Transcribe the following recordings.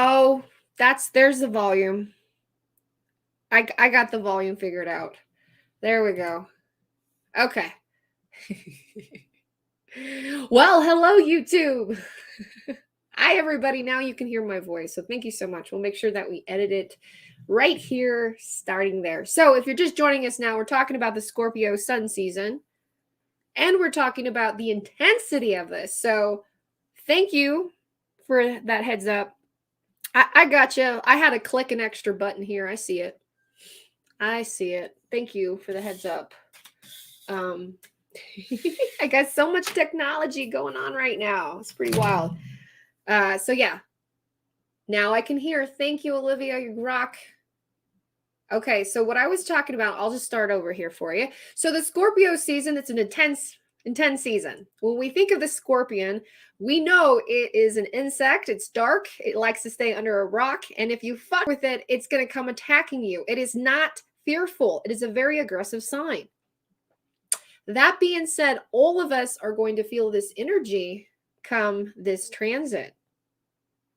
Oh, there's the volume. I got the volume figured out. There we go. Okay. Well, hello, YouTube. Hi, everybody. Now you can hear my voice. So thank you so much. We'll make sure that we edit it right here, starting there. So if you're just joining us now, we're talking about the Scorpio sun season, and we're talking about the intensity of this. So thank you for that heads up. I got you. I had to click an extra button here. I see it. I see it. Thank you for the heads up. I got so much technology going on right now. It's pretty wild. So yeah. Now I can hear. Thank you, Olivia. You rock. Okay, so what I was talking about, I'll just start over here for you. So the Scorpio season, it's an intense season. When we think of the scorpion, we know it is an insect. It's dark. It likes to stay under a rock. And if you fuck with it, it's going to come attacking you. It is not fearful. It is a very aggressive sign. That being said, all of us are going to feel this energy come this transit.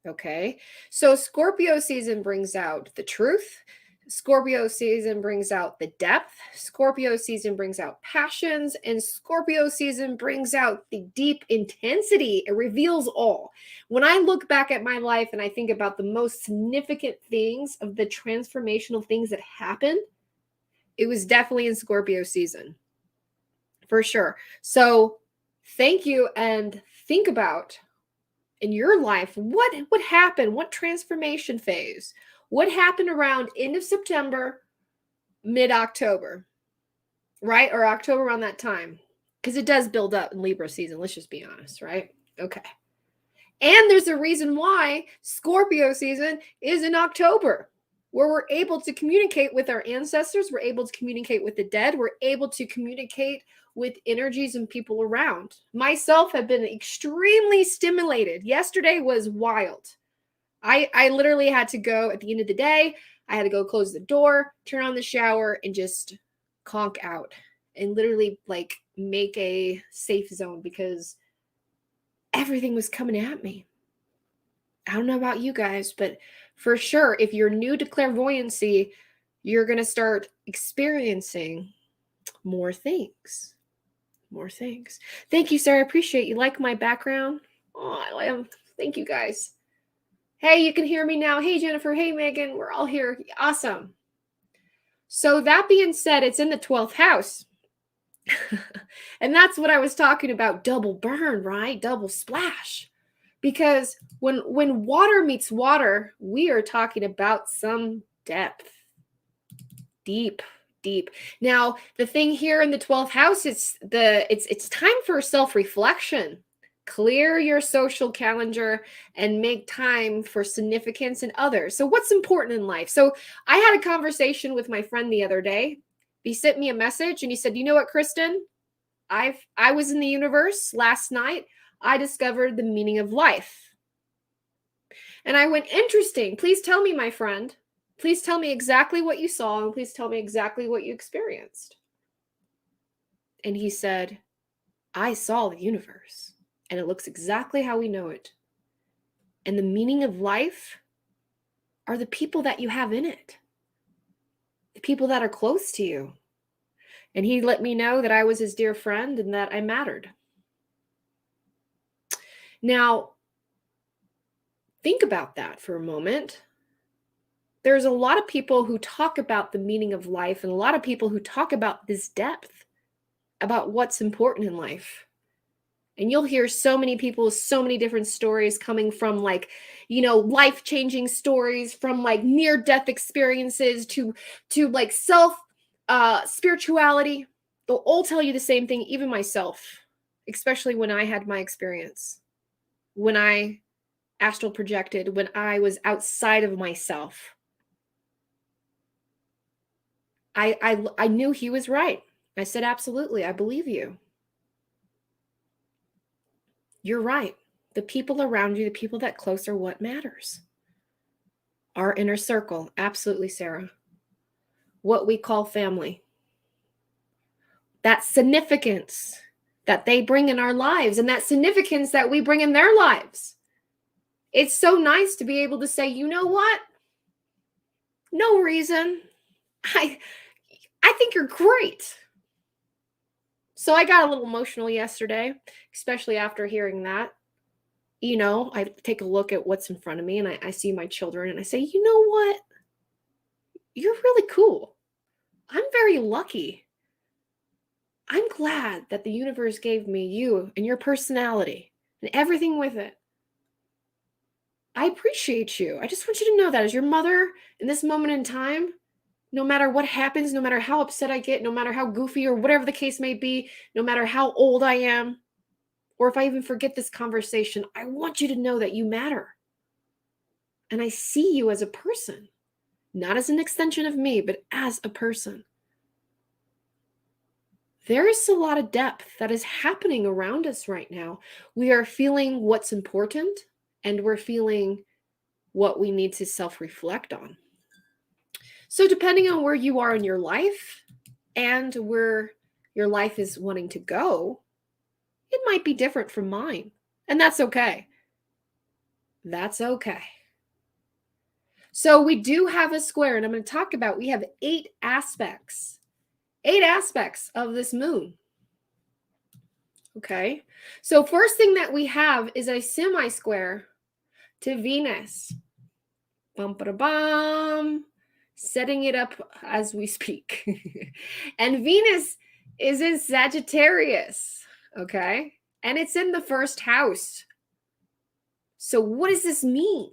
Okay, so Scorpio season brings out the truth. Scorpio season brings out the depth. Scorpio season brings out passions. And Scorpio season brings out the deep intensity. It reveals all. When I look back at my life and I think about the most significant things of the transformational things that happened, it was definitely in Scorpio season. For sure. So thank you, and think about in your life, what happened? What transformation phase? What happened around end of September, mid-October, right? Or October, around that time. Because it does build up in Libra season. Let's just be honest, right? Okay. And there's a reason why Scorpio season is in October, where we're able to communicate with our ancestors. We're able to communicate with the dead. We're able to communicate with energies and people around. Myself have been extremely stimulated. Yesterday was wild. I literally had to go at the end of the day. I had to go close the door, turn on the shower, and just conk out and literally like make a safe zone because everything was coming at me. I don't know about you guys, but for sure, if you're new to clairvoyancy, you're going to start experiencing more things. More things. Thank you, sir. I appreciate you. Like my background? Oh, I am. Thank you, guys. Hey, you can hear me now. Hey, Jennifer. Hey, Megan. We're all here. Awesome. So that being said, it's in the 12th house. And that's what I was talking about. Double burn, right? Double splash. Because when water meets water, we are talking about some depth. Deep. Now, the thing here in the 12th house is it's time for self-reflection. Clear your social calendar and make time for significance in others. So what's important in life? So I had a conversation with my friend the other day. He sent me a message and he said, "You know what, Kristen? I was in the universe last night. I discovered the meaning of life." And I went, "Interesting. Please tell me, my friend. Please tell me exactly what you saw, and please tell me exactly what you experienced." And he said, "I saw the universe, and it looks exactly how we know it. And the meaning of life are the people that you have in it, the people that are close to you." And he let me know that I was his dear friend and that I mattered. Now, think about that for a moment. There's a lot of people who talk about the meaning of life and a lot of people who talk about this depth, about what's important in life. And you'll hear so many people, so many different stories coming from like, life-changing stories, from like near-death experiences to like spirituality. They'll all tell you the same thing, even myself, especially when I had my experience, when I astral projected, when I was outside of myself. I knew he was right. I said, "Absolutely, I believe you. You're right. The people around you, the people that close are what matters. Our inner circle." Absolutely, Sarah. What we call family. That significance that they bring in our lives and that significance that we bring in their lives. it's so nice to be able to say, you know what? No reason. I think you're great. So I got a little emotional yesterday, especially after hearing that. You know, I take a look at what's in front of me and I see my children and I say, you know what? You're really cool. I'm very lucky. I'm glad that the universe gave me you and your personality and everything with it. I appreciate you. I just want you to know that as your mother in this moment in time, no matter what happens, no matter how upset I get, no matter how goofy or whatever the case may be, no matter how old I am, or if I even forget this conversation, I want you to know that you matter. And I see you as a person, not as an extension of me, but as a person. There is a lot of depth that is happening around us right now. We are feeling what's important and we're feeling what we need to self-reflect on. So depending on where you are in your life and where your life is wanting to go, it might be different from mine. And that's okay. That's okay. So we do have a square, and I'm going to talk about, we have 8 aspects of this moon. Okay. So first thing that we have is a semi-square to Venus. Bum, ba, bum. Setting it up as we speak. And Venus is in Sagittarius. Okay. And it's in the first house. So what does this mean?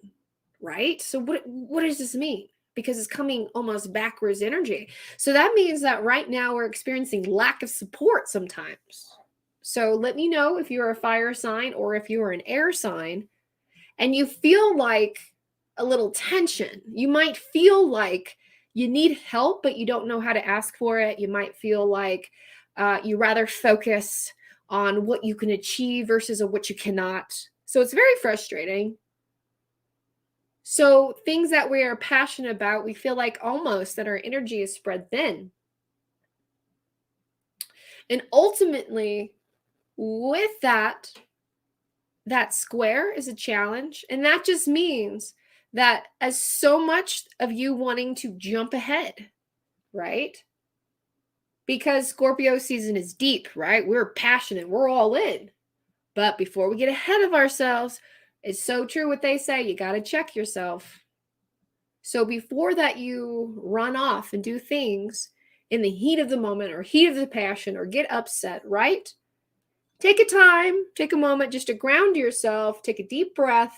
Right? So what does this mean? Because it's coming almost backwards energy. So that means that right now we're experiencing lack of support sometimes. So let me know if you're a fire sign or if you're an air sign and you feel like a little tension. You might feel like you need help, but you don't know how to ask for it. You might feel like you rather focus on what you can achieve versus what you cannot. So it's very frustrating. So things that we are passionate about, we feel like almost that our energy is spread thin. And ultimately, with that square is a challenge. And that just means that as so much of you wanting to jump ahead, right? Because Scorpio season is deep, right? We're passionate, we're all in. But before we get ahead of ourselves, it's so true what they say, you got to check yourself. So before that you run off and do things in the heat of the moment or heat of the passion or get upset, right? Take a time, take a moment just to ground yourself, take a deep breath,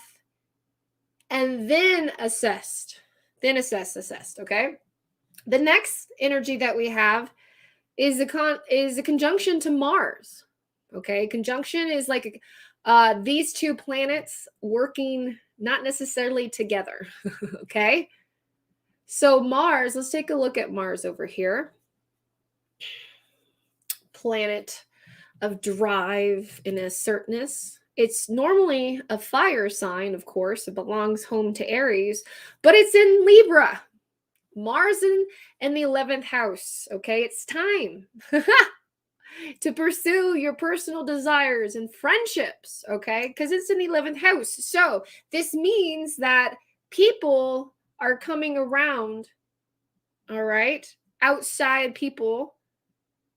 and then assess, okay? The next energy that we have is a conjunction to Mars, okay? Conjunction is like these two planets working not necessarily together, okay? So Mars, let's take a look at Mars over here. Planet of drive and assertiveness. It's normally a fire sign, of course. It belongs home to Aries, but it's in Libra. Mars in the 11th house. Okay, it's time to pursue your personal desires and friendships. Okay, because it's in the 11th house. So this means that people are coming around. All right, outside people,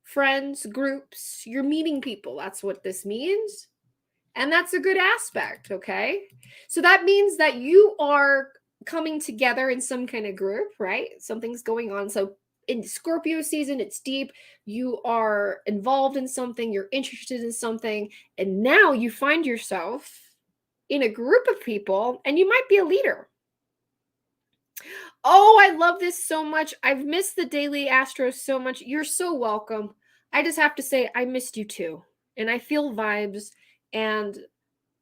friends, groups, you're meeting people. That's what this means. And that's a good aspect, okay? So that means that you are coming together in some kind of group, right? Something's going on. So in Scorpio season, it's deep. You are involved in something, you're interested in something, and now you find yourself in a group of people and you might be a leader. Oh, I love this so much. I've missed the daily Astro so much. You're so welcome. I just have to say I missed you too. And I feel vibes and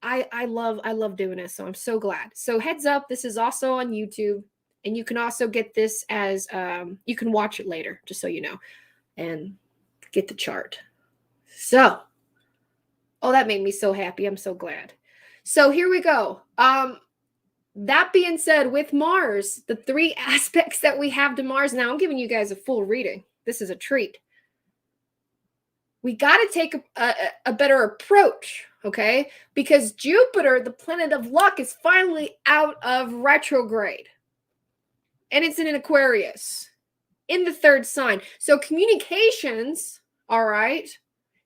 I love doing this. So I'm so glad. So heads up, this is also on YouTube and you can also get this as you can watch it later, just so you know, and get the chart. So, oh, that made me so happy. I'm so glad. So here we go. That being said, with Mars, the 3 aspects that we have to Mars, now I'm giving you guys a full reading. This is a treat. We got to take a better approach, okay? Because Jupiter, the planet of luck, is finally out of retrograde. And it's in an Aquarius, in the third sign. So communications, all right,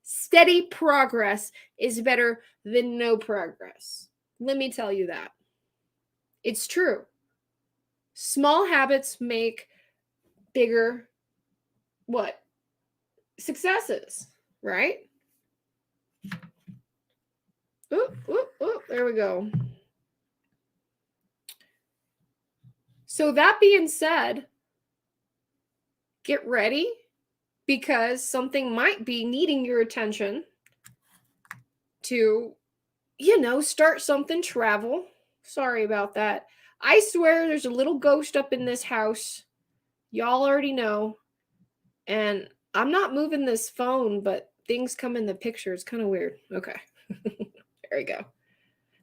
steady progress is better than no progress. Let me tell you that. It's true. Small habits make bigger, what? Successes, right? There we go. So that being said, get ready because something might be needing your attention to, start something, travel. Sorry about that. I swear there's a little ghost up in this house. Y'all already know. And I'm not moving this phone, but things come in the picture. It's kind of weird. Okay. There we go.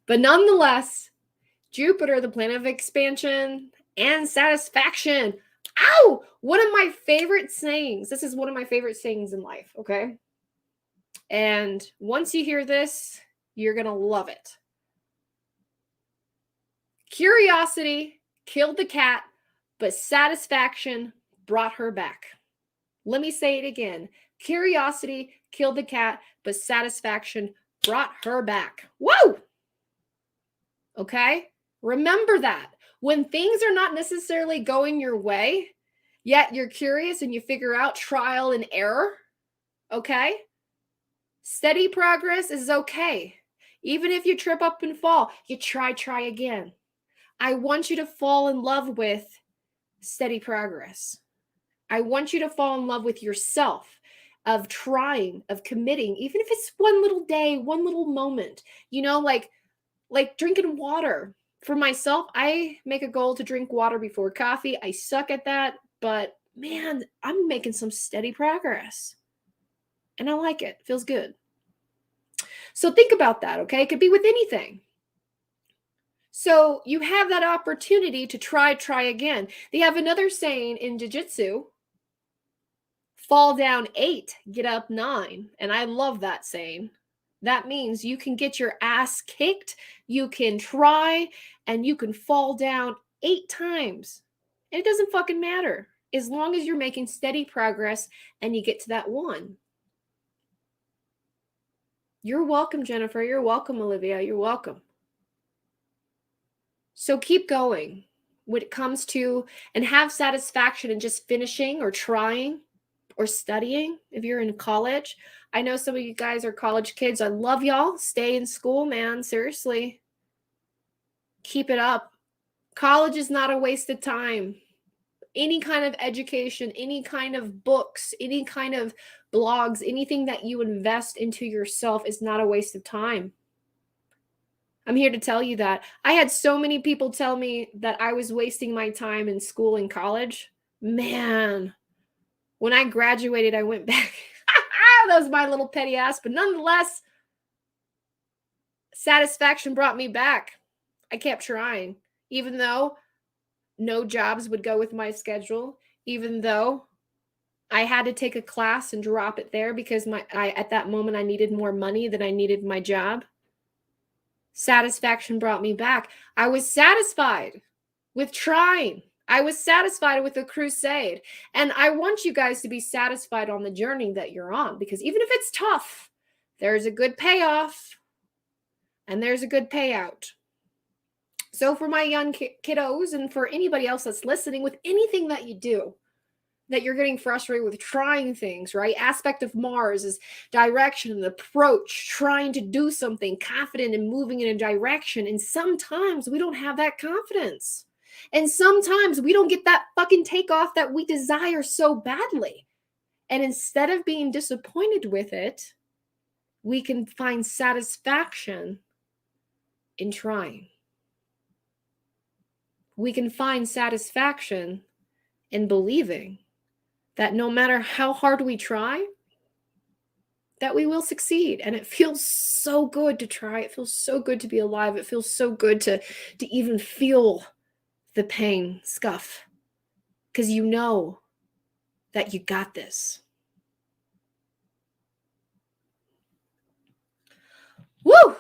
But nonetheless, Jupiter, the planet of expansion and satisfaction. Ow! One of my favorite sayings. This is one of my favorite sayings in life, okay? And once you hear this, you're going to love it. Curiosity killed the cat, but satisfaction brought her back. Let me say it again. Curiosity killed the cat, but satisfaction brought her back. Whoa! Okay? Remember that. When things are not necessarily going your way, yet you're curious and you figure out trial and error, okay? Steady progress is okay. Even if you trip up and fall, you try again. I want you to fall in love with steady progress. I want you to fall in love with yourself, of trying, of committing, even if it's one little day, one little moment, like drinking water. For myself, I make a goal to drink water before coffee. I suck at that, but man, I'm making some steady progress. And I like it. Feels good. So think about that, okay? It could be with anything. So you have that opportunity to try again. They have another saying in jiu-jitsu, fall down 8, get up 9. And I love that saying. That means you can get your ass kicked, you can try, and you can fall down 8 times. And it doesn't fucking matter as long as you're making steady progress and you get to that 1. You're welcome, Jennifer. You're welcome, Olivia. You're welcome. So keep going when it comes to, and have satisfaction in just finishing or trying or studying if you're in college. I know some of you guys are college kids. I love y'all. Stay in school, man. Seriously. Keep it up. College is not a waste of time. Any kind of education, any kind of books, any kind of blogs, anything that you invest into yourself is not a waste of time. I'm here to tell you that. I had so many people tell me that I was wasting my time in school and college. Man, when I graduated, I went back. That was my little petty ass. But nonetheless, satisfaction brought me back. I kept trying, even though no jobs would go with my schedule, even though I had to take a class and drop it there because at that moment I needed more money than I needed my job. Satisfaction brought me back. I was satisfied with trying. I was satisfied with the crusade. And I want you guys to be satisfied on the journey that you're on, because even if it's tough, there's a good payoff and there's a good payout. So for my young kiddos and for anybody else that's listening, with anything that you do, that you're getting frustrated with trying things, right? Aspect of Mars is direction and approach, trying to do something, confident and moving in a direction. And sometimes we don't have that confidence. And sometimes we don't get that fucking takeoff that we desire so badly. And instead of being disappointed with it, we can find satisfaction in trying. We can find satisfaction in believing that no matter how hard we try, that we will succeed. And it feels so good to try. It feels so good to be alive. It feels so good to even feel the pain, scuff, because you know that you got this. Woo!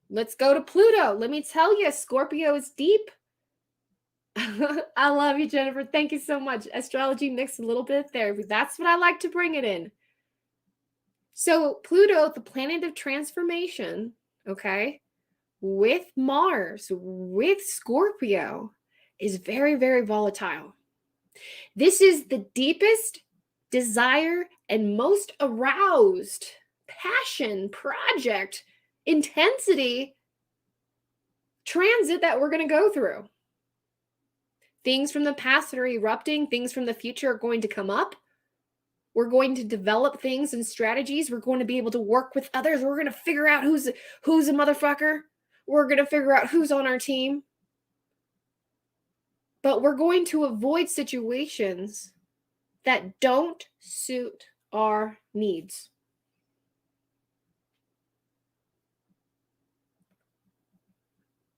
Let's go to Pluto. Let me tell you, Scorpio is deep. I love you, Jennifer. Thank you so much. Astrology mixed a little bit there. That's what I like to bring it in. So Pluto, the planet of transformation, okay, with Mars, with Scorpio, is very, very volatile. This is the deepest desire and most aroused passion, project, intensity transit that we're going to go through. Things from the past that are erupting, things from the future are going to come up. We're going to develop things and strategies. We're going to be able to work with others. We're going to figure out who's a motherfucker. We're going to figure out who's on our team. But we're going to avoid situations that don't suit our needs.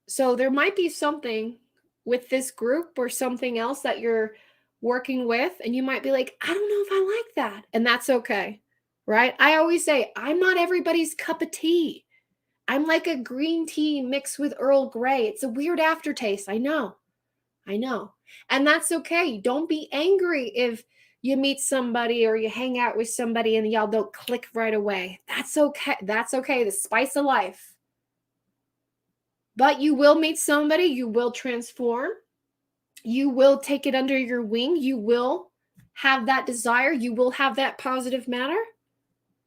So there might be something with this group or something else that you're working with, and you might be like, I don't know if I like that. And that's okay, right? I always say, I'm not everybody's cup of tea. I'm like a green tea mixed with Earl Grey. It's a weird aftertaste. I know. And that's okay. Don't be angry if you meet somebody or you hang out with somebody and y'all don't click right away. That's okay. That's okay. The spice of life. But you will meet somebody. You will transform. You will take it under your wing. You will have that desire. You will have that positive matter.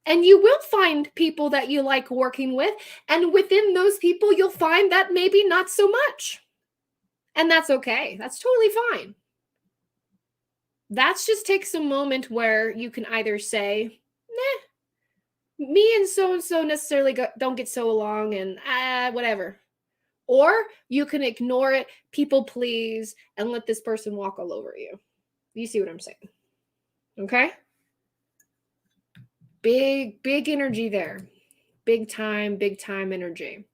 And you will find people that you like working with. And within those people, you'll find that maybe not so much. And that's okay. That's totally fine. That's just takes a moment where you can either say, nah, me and so necessarily don't get so along and whatever. Or you can ignore it, people please, and let this person walk all over you. You see what I'm saying? Okay? Big energy there. Big time energy.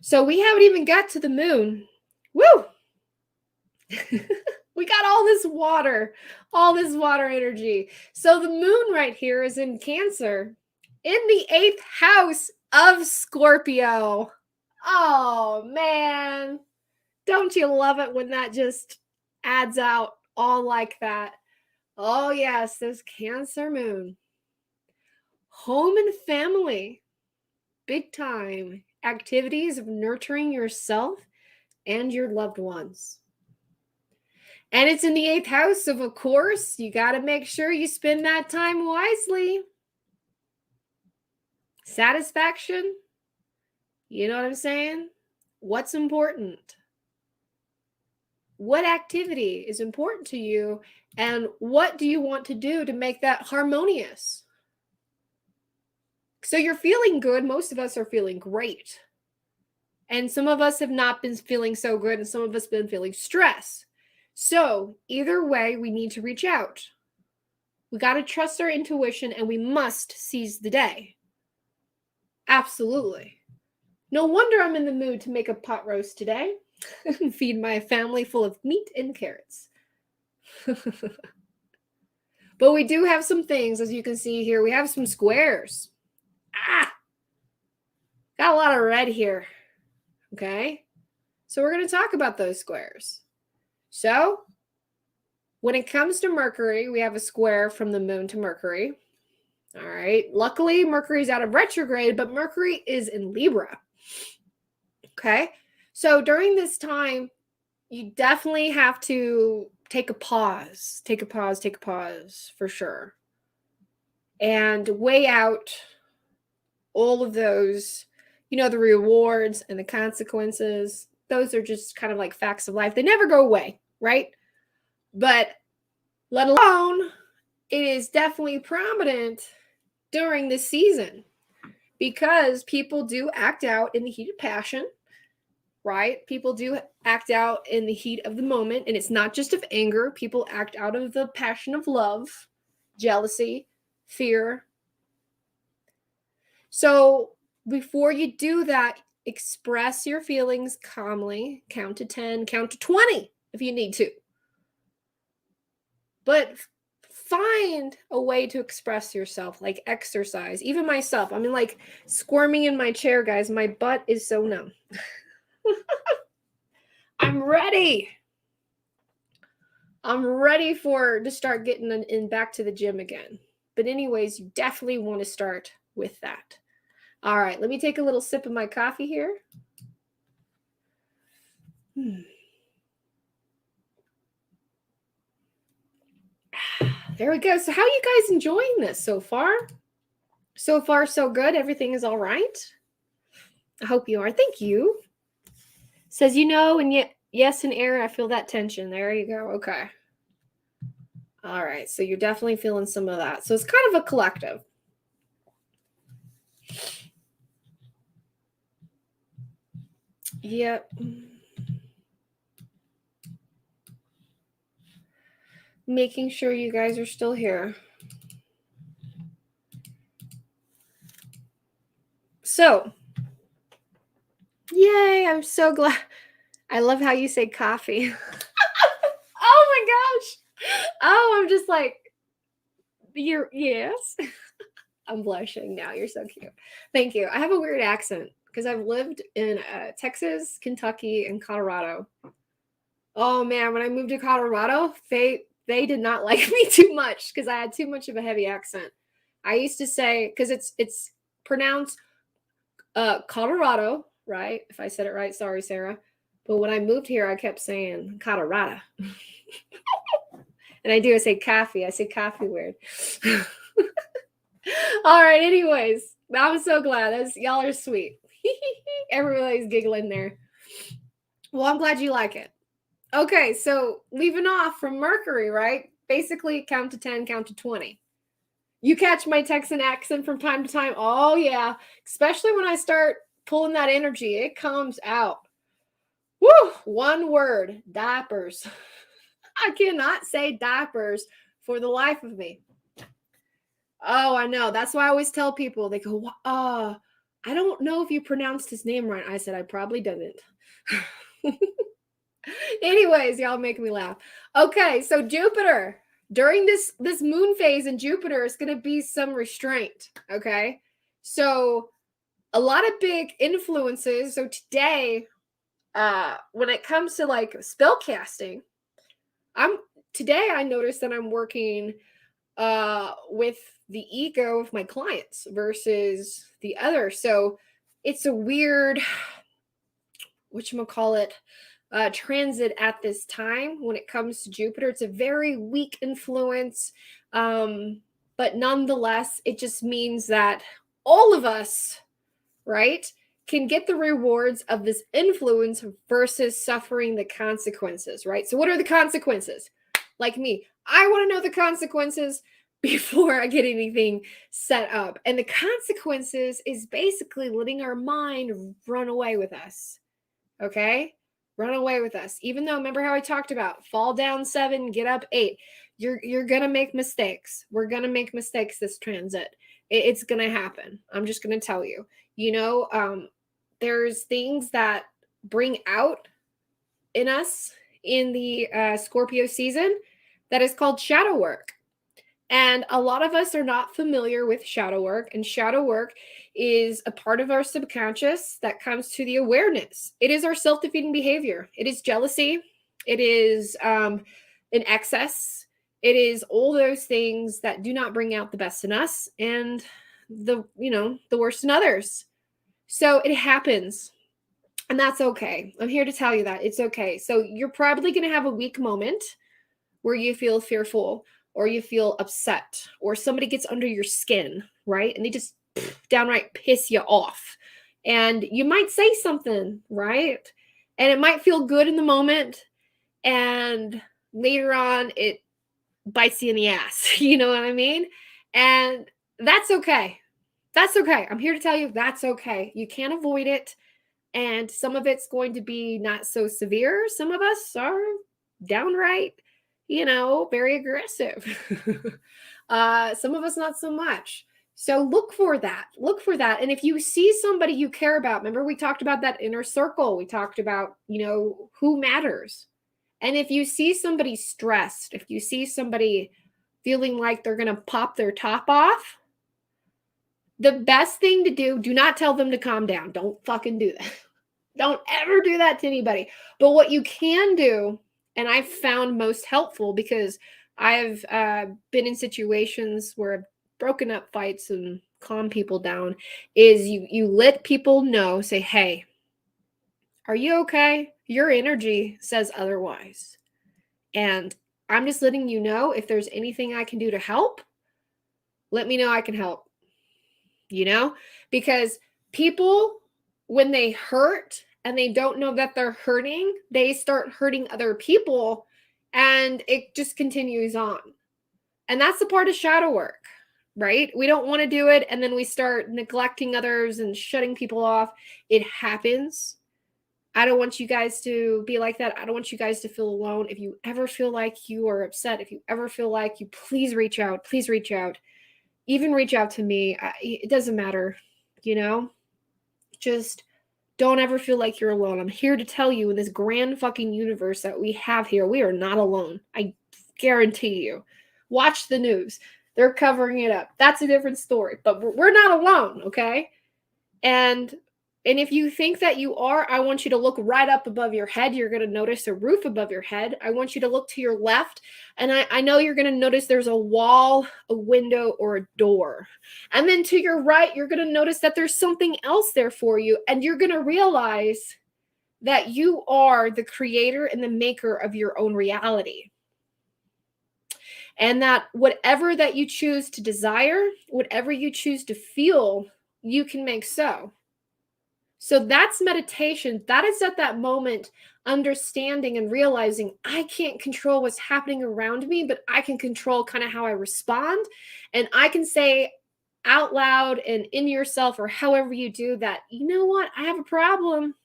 So we haven't even got to the moon. Woo! We got all this water energy. So the moon right here is in Cancer in the 8th house of Scorpio. Oh, man. Don't you love it when that just adds out all like that? Oh, yes, this Cancer moon. Home and family. Big time. Activities of nurturing yourself and your loved ones. And it's in the 8th house, so of course, you got to make sure you spend that time wisely. Satisfaction. You know what I'm saying? What's important? What activity is important to you? And what do you want to do to make that harmonious? So you're feeling good. Most of us are feeling great. And some of us have not been feeling so good, and some of us have been feeling stress. So either way, we need to reach out. We got to trust our intuition, and we must seize the day. Absolutely. No wonder I'm in the mood to make a pot roast today and feed my family full of meat and carrots. But we do have some things, as you can see here. We have some squares. Got a lot of red here. Okay. So we're going to talk about those squares. So when it comes to Mercury, we have a square from the moon to Mercury. All right. Luckily, Mercury's out of retrograde, but Mercury is in Libra. Okay. So during this time, you definitely have to take a pause for sure. And weigh out all of those, the rewards and the consequences. Those are just kind of like facts of life. They never go away, right? But let alone, it is definitely prominent during this season because people do act out in the heat of passion, right? People do act out in the heat of the moment, and it's not just of anger. People act out of the passion of love, jealousy, fear. So before you do that, express your feelings calmly. Count to 10, count to 20 if you need to. But find a way to express yourself, like exercise. Even myself, I'm like squirming in my chair, guys. My butt is so numb. I'm ready. I'm ready to start getting in back to the gym again. But anyways, you definitely want to start with that. All right, let me take a little sip of my coffee here. There we go. So how are you guys enjoying this so far? So far, so good. Everything is all right. I hope you are. Thank you. Says, and yet, yes, in air, I feel that tension. There you go. Okay. All right. So you're definitely feeling some of that. So it's kind of a collective. Yep. Making sure you guys are still here. So, yay, I'm so glad. I love how you say coffee. Oh my gosh. Oh, I'm just like, yes. I'm blushing now. You're so cute. Thank you. I have a weird accent because I've lived in Texas, Kentucky, and Colorado. Oh man, when I moved to Colorado, they did not like me too much because I had too much of a heavy accent. I used to say, because it's pronounced Colorado, right? If I said it right, sorry, Sarah. But when I moved here, I kept saying Colorado. And I say coffee. I say coffee weird. All right, anyways, I'm so glad. Y'all are sweet. Everybody's giggling there. Well, I'm glad you like it. Okay, so leaving off from Mercury, right? Basically, count to 10, count to 20. You catch my Texan accent from time to time. Oh, yeah. Especially when I start pulling that energy, it comes out. Woo! One word, diapers. I cannot say diapers for the life of me. Oh, I know. That's why I always tell people, they go, I don't know if you pronounced his name right. I said, I probably didn't. Anyways, y'all make me laugh. Okay, so Jupiter, during this moon phase in Jupiter is going to be some restraint, okay? So a lot of big influences. So today, when it comes to like spell casting, I noticed that I'm working with the ego of my clients versus the other. So it's a weird, whatchamacallit, transit at this time when it comes to Jupiter. It's a very weak influence. But nonetheless, it just means that all of us, right, can get the rewards of this influence versus suffering the consequences, right? So what are the consequences? Like me, I want to know the consequences before I get anything set up. And the consequences is basically letting our mind run away with us. Okay? Run away with us. Even though, remember how I talked about fall down 7, get up 8. You're going to make mistakes. We're going to make mistakes this transit. It's going to happen. I'm just going to tell you. There's things that bring out in us in the Scorpio season that is called shadow work. And a lot of us are not familiar with shadow work. And shadow work is a part of our subconscious that comes to the awareness. It is our self-defeating behavior. It is jealousy. It is an excess. It is all those things that do not bring out the best in us and the worst in others. So it happens. And that's okay. I'm here to tell you that it's okay. So you're probably going to have a weak moment where you feel fearful or you feel upset or somebody gets under your skin, right? And they just downright piss you off. And you might say something, right? And it might feel good in the moment. And later on, it bites you in the ass. You know what I mean? And that's okay. That's okay. I'm here to tell you that's okay. You can't avoid it. And some of it's going to be not so severe. Some of us are downright, very aggressive. Some of us not so much. So look for that. Look for that. And if you see somebody you care about, remember we talked about that inner circle. We talked about, who matters. And if you see somebody stressed, if you see somebody feeling like they're going to pop their top off, the best thing to do not tell them to calm down. Don't fucking do that. Don't ever do that to anybody. But what you can do, and I've found most helpful because I've been in situations where I've broken up fights and calmed people down, is you let people know, say, hey, are you okay? Your energy says otherwise. And I'm just letting you know, if there's anything I can do to help, let me know I can help. Because people, when they hurt and they don't know that they're hurting, they start hurting other people, and it just continues on. And that's the part of shadow work, right? We don't want to do it, and then we start neglecting others and shutting people off. It happens. I don't want you guys to be like that. I don't want you guys to feel alone. If you ever feel like you are upset, if you ever feel like you, please reach out. Please reach out. Even reach out to me. It doesn't matter, just don't ever feel like you're alone. I'm here to tell you, in this grand fucking universe that we have here, we are not alone. I guarantee you. Watch the news. They're covering it up. That's a different story, but we're not alone, okay? And if you think that you are, I want you to look right up above your head. You're going to notice a roof above your head. I want you to look to your left. And I know you're going to notice there's a wall, a window, or a door. And then to your right, you're going to notice that there's something else there for you. And you're going to realize that you are the creator and the maker of your own reality. And that whatever that you choose to desire, whatever you choose to feel, you can make so. So that's meditation. That is at that moment, understanding and realizing I can't control what's happening around me, but I can control kind of how I respond. And I can say out loud and in yourself, or however you do that, you know what? I have a problem.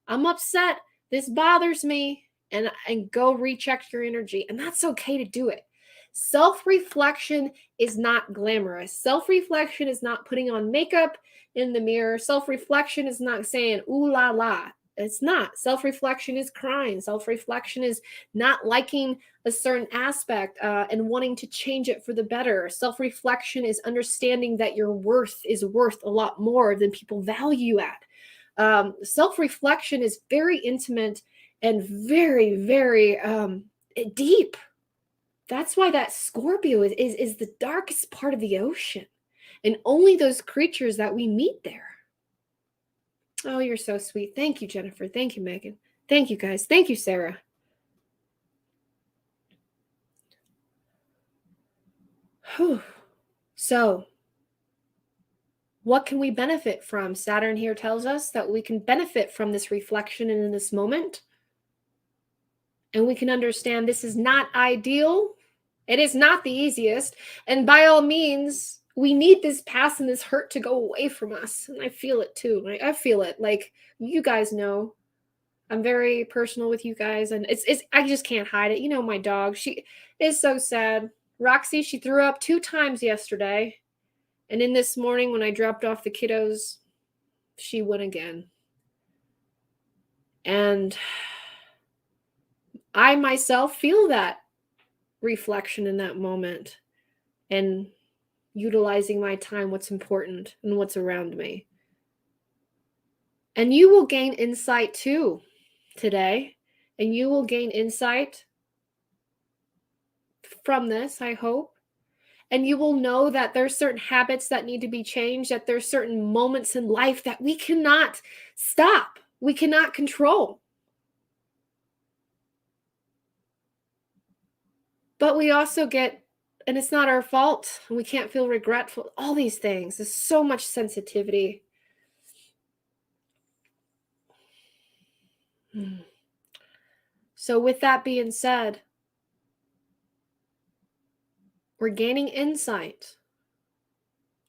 I'm upset. This bothers me. And go recheck your energy. And that's okay to do it. Self-reflection is not glamorous. Self-reflection is not putting on makeup in the mirror. Self-reflection is not saying, ooh la la. It's not. Self-reflection is crying. Self-reflection is not liking a certain aspect and wanting to change it for the better. Self-reflection is understanding that your worth is worth a lot more than people value at. Self-reflection is very intimate and very, very deep. That's why that Scorpio is the darkest part of the ocean. And only those creatures that we meet there. Oh, you're so sweet. Thank you, Jennifer. Thank you, Megan. Thank you, guys. Thank you, Sarah. Whew. So, what can we benefit from? Saturn here tells us that we can benefit from this reflection and in this moment. And we can understand this is not ideal. It is not the easiest. And by all means, we need this past and this hurt to go away from us. And I feel it too. I feel it. Like, you guys know, I'm very personal with you guys. And it's I just can't hide it. My dog, she is so sad. Roxy, she threw up 2 times yesterday. And in this morning, when I dropped off the kiddos, she went again. And I myself feel that reflection in that moment and utilizing my time, what's important and what's around me. And you will gain insight too today, and you will gain insight from this, I hope. And you will know that there's certain habits that need to be changed, that there's certain moments in life that we cannot stop, we cannot control. But we also get, and it's not our fault, and we can't feel regretful. All these things. There's so much sensitivity. So with that being said, we're gaining insight.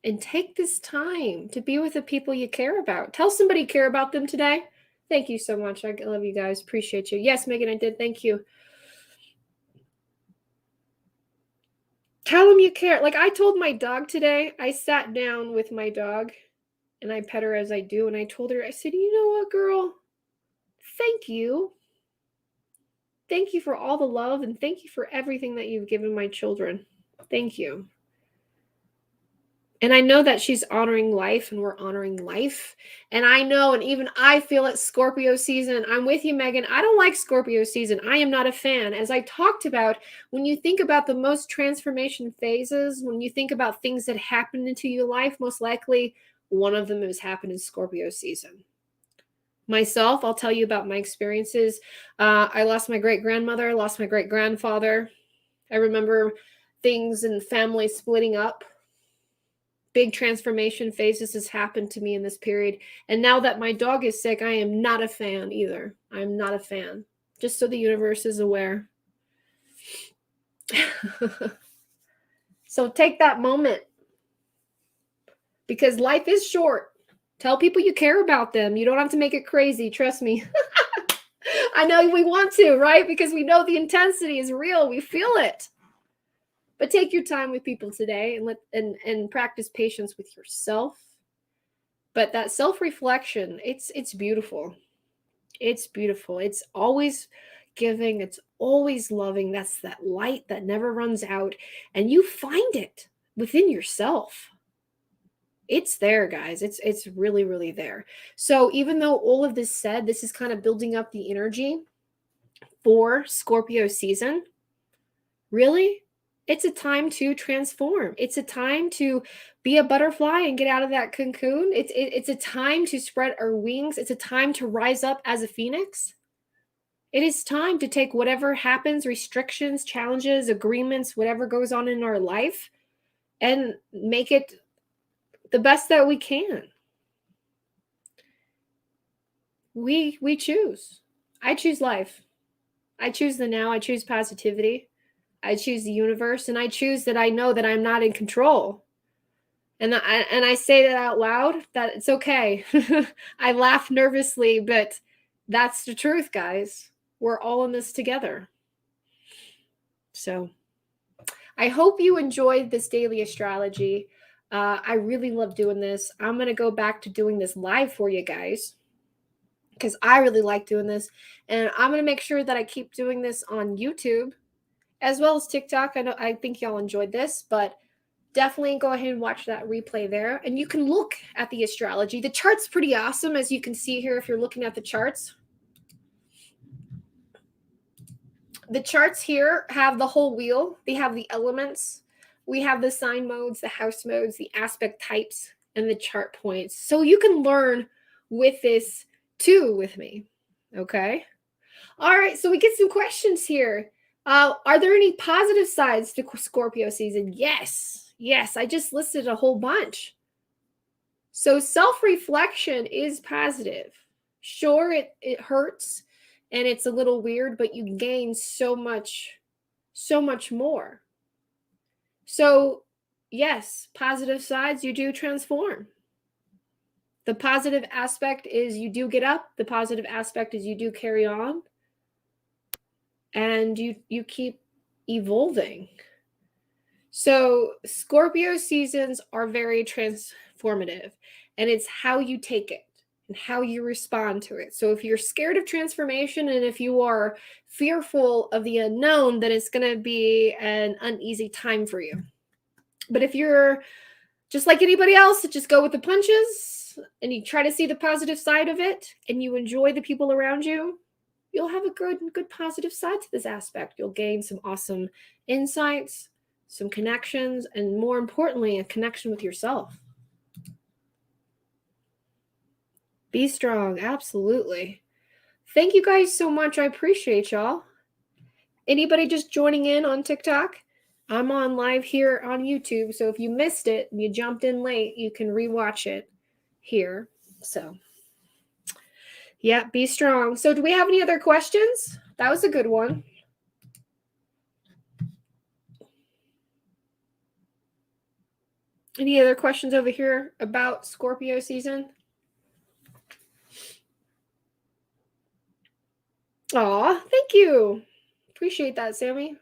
And take this time to be with the people you care about. Tell somebody you care about them today. Thank you so much. I love you guys. Appreciate you. Yes, Megan, I did. Thank you. Tell them you care. Like I told my dog today, I sat down with my dog and I pet her as I do. And I told her, I said, you know what, girl? Thank you. Thank you for all the love and thank you for everything that you've given my children. Thank you. And I know that she's honoring life and we're honoring life. And I know, and even I feel it's Scorpio season. I'm with you, Megan. I don't like Scorpio season. I am not a fan. As I talked about, when you think about the most transformation phases, when you think about things that happen into your life, most likely one of them has happened in Scorpio season. Myself, I'll tell you about my experiences. I lost my great grandmother, I lost my great grandfather. I remember things and family splitting up. Big transformation phases has happened to me in this period. And now that my dog is sick, I am not a fan either. I'm not a fan. Just so the universe is aware. So take that moment, because life is short. Tell people you care about them. You don't have to make it crazy. Trust me. I know we want to, right? Because we know the intensity is real. We feel it. But take your time with people today and practice patience with yourself. But that self-reflection, it's beautiful. It's beautiful. It's always giving, it's always loving. That's that light that never runs out. And you find it within yourself. It's there, guys. It's really, really there. So even though all of this said, this is kind of building up the energy for Scorpio season, really, it's a time to transform. It's a time to be a butterfly and get out of that cocoon. It's a time to spread our wings. It's a time to rise up as a phoenix. It is time to take whatever happens, restrictions, challenges, agreements, whatever goes on in our life, and make it the best that we can. We choose. I choose life. I choose the now. I choose positivity. I choose the universe, and I choose that I know that I'm not in control. And I say that out loud, that it's okay. I laugh nervously, but that's the truth, guys. We're all in this together. So I hope you enjoyed this daily astrology. I really love doing this. I'm going to go back to doing this live for you guys because I really like doing this. And I'm going to make sure that I keep doing this on YouTube as well as TikTok. I think y'all enjoyed this, but definitely go ahead and watch that replay there. And you can look at the astrology. The chart's pretty awesome, as you can see here if you're looking at the charts. The charts here have the whole wheel. They have the elements. We have the sign modes, the house modes, the aspect types, and the chart points. So you can learn with this too with me. Okay. All right. So we get some questions here. Are there any positive sides to Scorpio season? Yes. Yes. I just listed a whole bunch. So self-reflection is positive. Sure, it hurts and it's a little weird, but you gain so much more. So yes, positive sides, you do transform. The positive aspect is you do get up. The positive aspect is you do carry on. And you keep evolving. So Scorpio seasons are very transformative, and it's how you take it and how you respond to it. So if you're scared of transformation and if you are fearful of the unknown, then it's going to be an uneasy time for you. But if you're just like anybody else, just go with the punches and you try to see the positive side of it and you enjoy the people around you, you'll have a good positive side to this aspect. You'll gain some awesome insights, some connections, and more importantly, a connection with yourself. Be strong. Absolutely. Thank you guys so much. I appreciate y'all. Anybody just joining in on TikTok? I'm on live here on YouTube. So if you missed it and you jumped in late, you can rewatch it here. So yeah, be strong. So do we have any other questions? That was a good one. Any other questions over here about Scorpio season? Aw, thank you. Appreciate that, Sammy.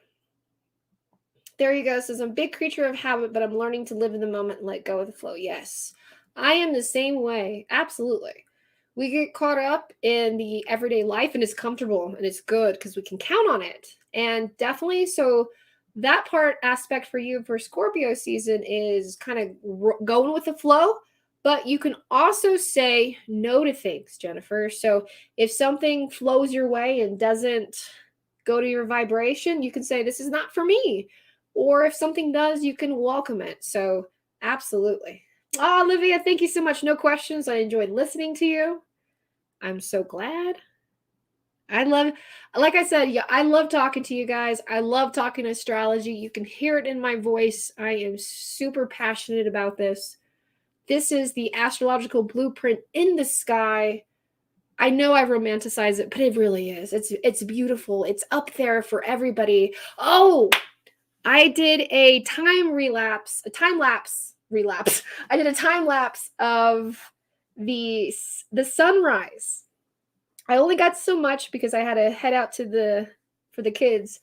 There you go. Says, I'm a big creature of habit, but I'm learning to live in the moment and let go of the flow. Yes, I am the same way. Absolutely. We get caught up in the everyday life and it's comfortable and it's good because we can count on it. And definitely, so that part aspect for you for Scorpio season is kind of going with the flow, but you can also say no to things, Jennifer. So if something flows your way and doesn't go to your vibration, you can say, this is not for me. Or if something does, you can welcome it. So absolutely. Oh, Olivia, thank you so much. No questions. I enjoyed listening to you. I'm so glad. I love, like I said, yeah, I love talking to you guys. I love talking astrology. You can hear it in my voice. I am super passionate about this. This is the astrological blueprint in the sky. I know I romanticize it, but it really is. It's beautiful. It's up there for everybody. Oh, I did a time lapse relapse. I did a time lapse of the sunrise. I only got so much because I had to head out to for the kids,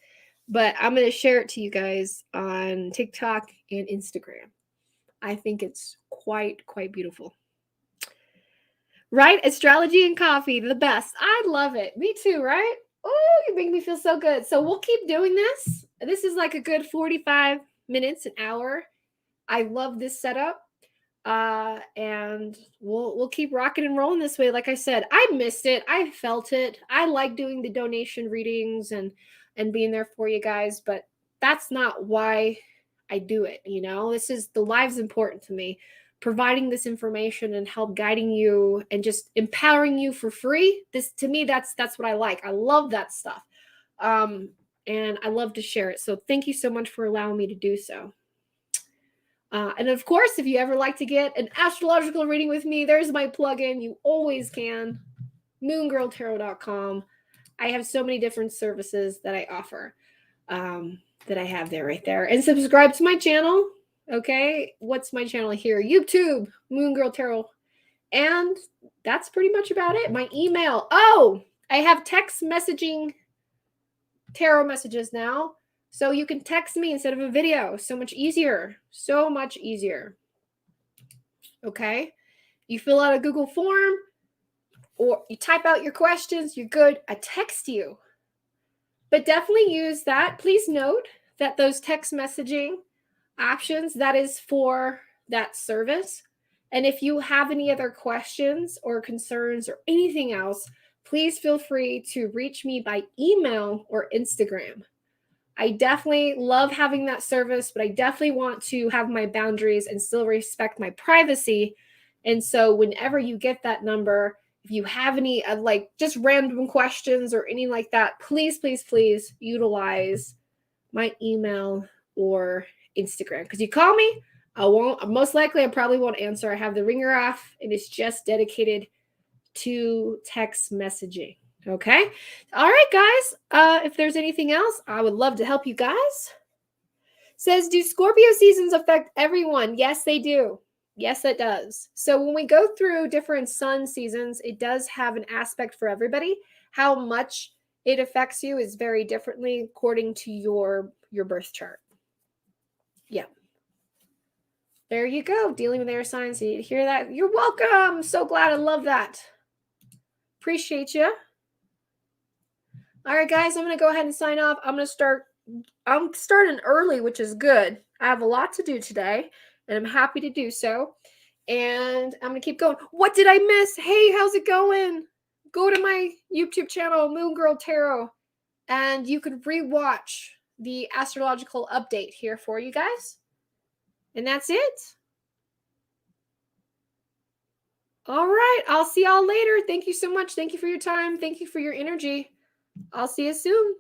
but I'm going to share it to you guys on TikTok and Instagram. I think it's quite beautiful. Right? Astrology and coffee, the best. I love it. Me too, right? Oh, you make me feel so good. So we'll keep doing this. This is like a good 45 minutes, an hour. I love this setup. And we'll keep rocking and rolling this way. Like I said, I missed it. I felt it. I like doing the donation readings and being there for you guys, but that's not why I do it. You know, this is the live's important to me. Providing this information and help guiding you and just empowering you for free. This to me, that's what I like. I love that stuff. And I love to share it. So thank you so much for allowing me to do so. And of course, if you ever like to get an astrological reading with me, there's my plugin. You always can. moongirltarot.com. I have so many different services that I offer that I have there right there. And subscribe to my channel. Okay. What's my channel here? YouTube, Moongirl Tarot. And that's pretty much about it. My email. Oh, I have text messaging tarot messages now. So you can text me instead of a video. So much easier. So much easier. Okay. You fill out a Google form or you type out your questions. You're good. I text you. But definitely use that. Please note that those text messaging options, that is for that service. And if you have any other questions or concerns or anything else, please feel free to reach me by email or Instagram. I definitely love having that service, but I definitely want to have my boundaries and still respect my privacy. And so whenever you get that number, if you have any like just random questions or anything like that, please utilize my email or Instagram. Because you call me, I probably won't answer. I have the ringer off and it's just dedicated to text messaging. Okay. All right, guys. If there's anything else, I would love to help you guys. Says, do Scorpio seasons affect everyone? Yes, they do. Yes, it does. So when we go through different sun seasons, it does have an aspect for everybody. How much it affects you is very differently according to your birth chart. Yeah. There you go. Dealing with air signs. You hear that? You're welcome. So glad. I love that. Appreciate you. All right, guys, I'm going to go ahead and sign off. I'm starting early, which is good. I have a lot to do today, and I'm happy to do so. And I'm going to keep going. What did I miss? Hey, how's it going? Go to my YouTube channel, Moon Girl Tarot, and you can rewatch the astrological update here for you guys. And that's it. All right. I'll see y'all later. Thank you so much. Thank you for your time. Thank you for your energy. I'll see you soon.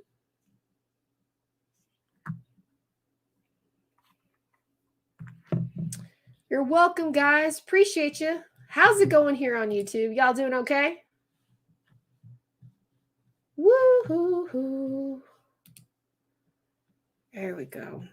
You're welcome, guys. Appreciate you. How's it going here on YouTube? Y'all doing okay? Woo-hoo-hoo. There we go.